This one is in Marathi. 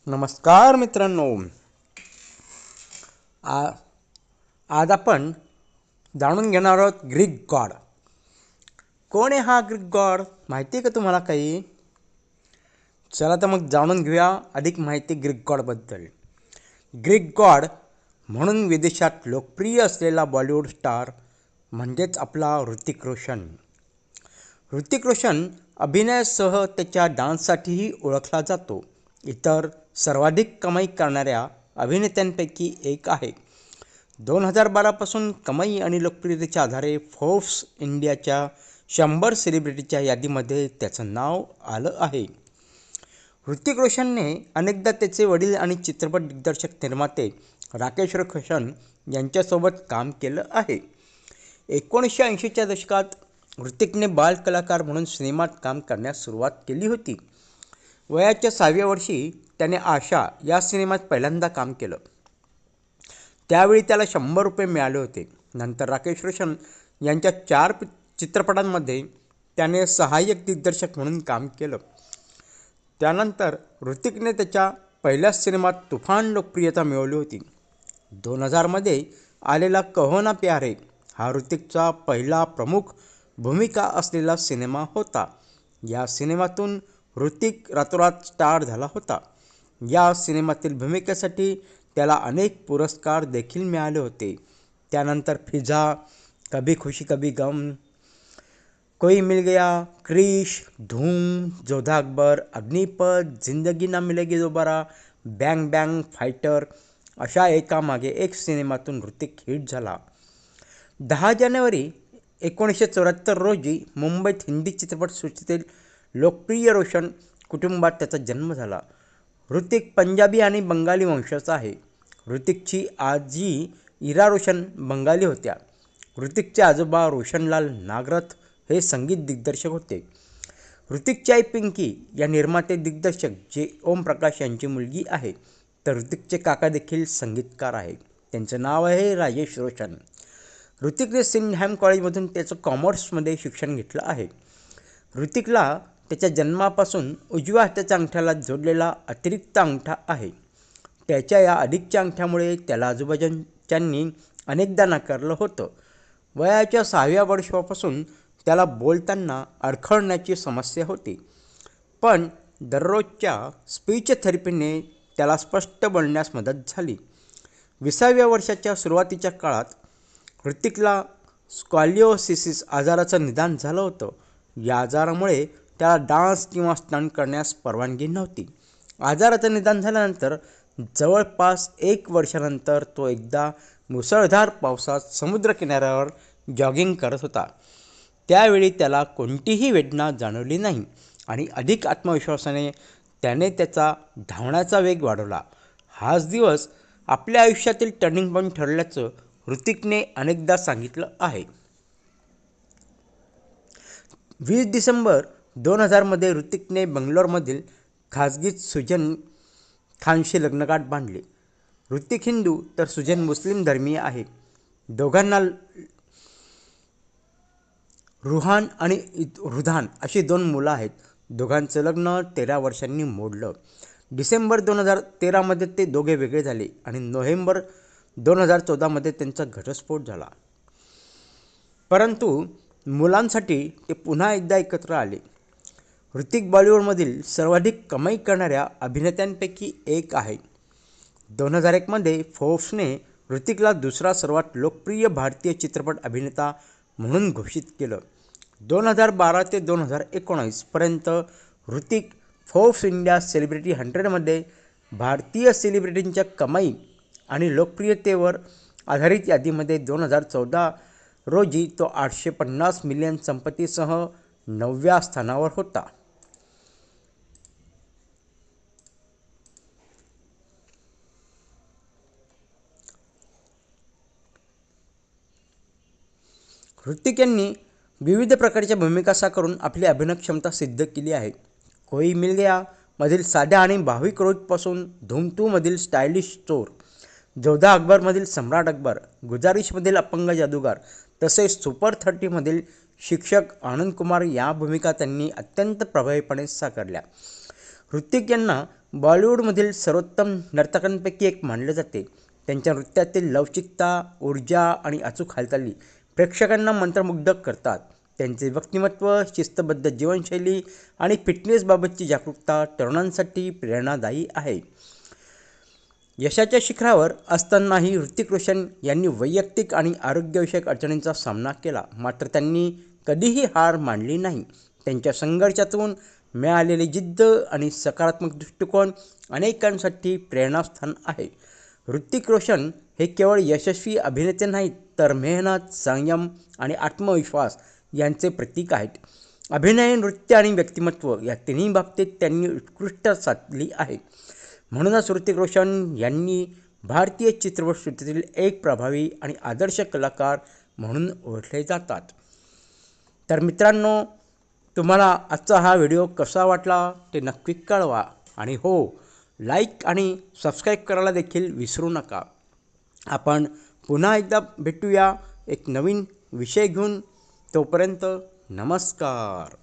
नमस्कार मित्रांनो. आ आज आपण जाणून घेणार आहोत ग्रीक गॉड. कोण आहे हा ग्रीक गॉड? माहिती आहे का तुम्हाला काही? चला तर मग जाणून घेऊया अधिक माहिती ग्रीक गॉडबद्दल. ग्रीक गॉड म्हणून विदेशात लोकप्रिय असलेला बॉलिवूड स्टार म्हणजेच आपला ऋतिक रोशन. ऋतिक रोशन अभिनयासह त्याच्या डान्ससाठीही ओळखला जातो. इतर सर्वाधिक कमाई करणाऱ्या अभिनेत्यांपैकी एक आहे. 2012पासून कमाई आणि लोकप्रियतेच्या आधारे फोर्ब्स इंडियाच्या 100 सेलिब्रिटीच्या यादीमध्ये त्याचं नाव आलं आहे. ऋतिक रोशनने अनेकदा त्याचे वडील आणि चित्रपट दिग्दर्शक निर्माते राकेश रोशन यांच्यासोबत काम केलं आहे. 1980च्या दशकात ऋतिकने बालकलाकार म्हणून सिनेमात काम करण्यास सुरुवात केली होती. वयाच्या 6व्या वर्षी त्याने आशा या सिनेमात पहिल्यांदा काम केलं. त्यावेळी त्याला ₹100 मिळाले होते. नंतर राकेश रोशन यांच्या 4 चित्रपटांमध्ये त्याने सहाय्यक दिग्दर्शक म्हणून काम केलं. त्यानंतर ऋतिकने त्याच्या पहिल्याच सिनेमात तुफान लोकप्रियता मिळवली होती. 2000मध्ये आलेला कहो ना प्यार है हा ऋतिकचा पहिला प्रमुख भूमिका असलेला सिनेमा होता. या सिनेमातून ऋतिक रातोरात स्टार झाला होता. या सिनेमातील भूमिकेसाठी त्याला अनेक पुरस्कार देखील मिळाले होते. त्यानंतर फिजा, कभी खुशी कभी गम, कोई मिल गया, क्रिश, धूम, जोधा अकबर, अग्निपथ, जिंदगी ना मिलेगी दोबारा, बँग बँग फायटर अशा एकामागे एक सिनेमातून ऋतिक हिट झाला. 10 जानेवारी 1974 रोजी मुंबईत हिंदी चित्रपटसृष्टीतील लोकप्रिय रोशन कुटुंबात त्याचा जन्म झाला. ऋतिक पंजाबी आणि बंगाली वंशाचा आहे. ऋतिकची आजी इरा रोशन बंगाली होत्या. ऋतिकचे आजोबा रोशनलाल नागरथ हे संगीत दिग्दर्शक होते. ऋतिकची आई पिंकी या निर्माते दिग्दर्शक जे ओम प्रकाश यांची मुलगी आहे. तर ऋतिकचे काका देखील संगीतकार आहे. त्यांचं नाव आहे राजेश रोशन. ऋतिकने सिंडहॅम कॉलेजमधून त्याचं कॉमर्समध्ये शिक्षण घेतलं आहे. ऋतिकला त्याच्या जन्मापासून उजव्या हाताच्या अंगठ्याला जोडलेला अतिरिक्त अंगठा आहे. त्याच्या या अधिकच्या अंगठ्यामुळे त्याला आजूबाजूच्यांनी अनेकदा नाकारलं होतं. वयाच्या 6व्या वर्षापासून त्याला बोलताना अडखळण्याची समस्या होती. पण दररोजच्या स्पीच थेरपीने त्याला स्पष्ट बोलण्यास मदत झाली. 20व्या वर्षाच्या सुरुवातीच्या काळात ऋतिकला स्कॉलिओसिस आजाराचं निदान झालं होतं. या आजारामुळे त्याला डान्स किंवा स्टंट करण्यास परवानगी नव्हती. आजाराचं निदान झाल्यानंतर जवळपास 1 वर्षानंतर तो एकदा मुसळधार पावसात समुद्रकिनाऱ्यावर जॉगिंग करत होता. त्यावेळी त्याला कोणतीही वेदना जाणवली नाही आणि अधिक आत्मविश्वासाने त्याने त्याचा धावण्याचा वेग वाढवला. हाच दिवस आपल्या आयुष्यातील टर्निंग पॉईंट ठरल्याचं ऋतिकने अनेकदा सांगितलं आहे. 20 डिसेंबर 2000मध्ये ऋतिकने बंगलोरमधील खाजगीत सुजन खानशी लग्नगाठ बांधले. ऋतिक हिंदू तर सुजन मुस्लिम धर्मीय आहे. दोघांना रुहान आणि रुधान अशी 2 मुलं आहेत. दोघांचं लग्न 13 वर्षांनी मोडलं. डिसेंबर 2013मध्ये ते दोघे वेगळे झाले आणि नोव्हेंबर 2014मध्ये त्यांचा घटस्फोट झाला. परंतु मुलांसाठी ते पुन्हा एकदा एकत्र आले. ऋतिक बॉलिवूडमधील सर्वाधिक कमाई करणाऱ्या अभिनेत्यांपैकी एक आहे. 2001मध्ये फोर्ब्सने ऋतिकला दुसरा सर्वात लोकप्रिय भारतीय चित्रपट अभिनेता म्हणून घोषित केलं. 2012 ते 2019 पर्यंत ऋतिक फोर्ब्स इंडिया सेलिब्रिटी 100मध्ये भारतीय सेलिब्रिटींच्या कमाई आणि लोकप्रियतेवर आधारित यादीमध्ये 2014 रोजी तो 850 मिलियन संपत्तीसह 9व्या स्थानावर होता. ऋतिक यांनी विविध प्रकारच्या भूमिका साकारून आपली अभिनय क्षमता सिद्ध केली आहे. कोई मिल गया मधील साध्या आणि भाविक रोहितपासून धूम 2 मधील स्टायलिश चोर, जोधा अकबरमधील सम्राट अकबर, गुजारिशमधील अपंग जादूगार तसेच सुपर 30मधील शिक्षक आनंद कुमार या भूमिका त्यांनी अत्यंत प्रभावीपणे साकारल्या. ऋतिक यांना बॉलिवूडमधील सर्वोत्तम नर्तकांपैकी एक मानले जाते. त्यांच्या नृत्यातील लवचिकता, ऊर्जा आणि अचूक हालचाली प्रेक्षकांना मंत्रमुग्ध करतात. त्यांचे व्यक्तिमत्व, शिस्तबद्ध जीवनशैली आणि फिटनेसबाबतची जागरूकता तरुणांसाठी प्रेरणादायी आहे. यशाच्या शिखरावर असतानाही ऋतिक रोशन यांनी वैयक्तिक आणि आरोग्यविषयक अडचणींचा सामना केला, मात्र त्यांनी कधीही हार मानली नाही. त्यांच्या संघर्षातून मिळालेली जिद्द आणि सकारात्मक दृष्टिकोन अनेकांसाठी प्रेरणास्थान आहे. ऋतिक रोशन हे केवळ यशस्वी अभिनेते नाहीत, तर मेहनत, संयम आणि आत्मविश्वास यांचे प्रतीक आहेत. अभिनय, नृत्य आणि व्यक्तिमत्व या तिन्ही बाबतीत त्यांनी उत्कृष्ट साधली आहे. म्हणूनच ऋतिक रोशन यांनी भारतीय चित्रपटसृष्टीतील एक प्रभावी आणि आदर्श कलाकार म्हणून ओळखले जातात. तर मित्रांनो, तुम्हाला आजचा हा व्हिडिओ कसा वाटला ते नक्की कळवा आणि हो, लाईक आणि सबस्क्राईब करायला देखील विसरू नका. आपण पुन्हा एकदा भेटूया एक नवीन विषय घेऊन. तोपर्यंत नमस्कार.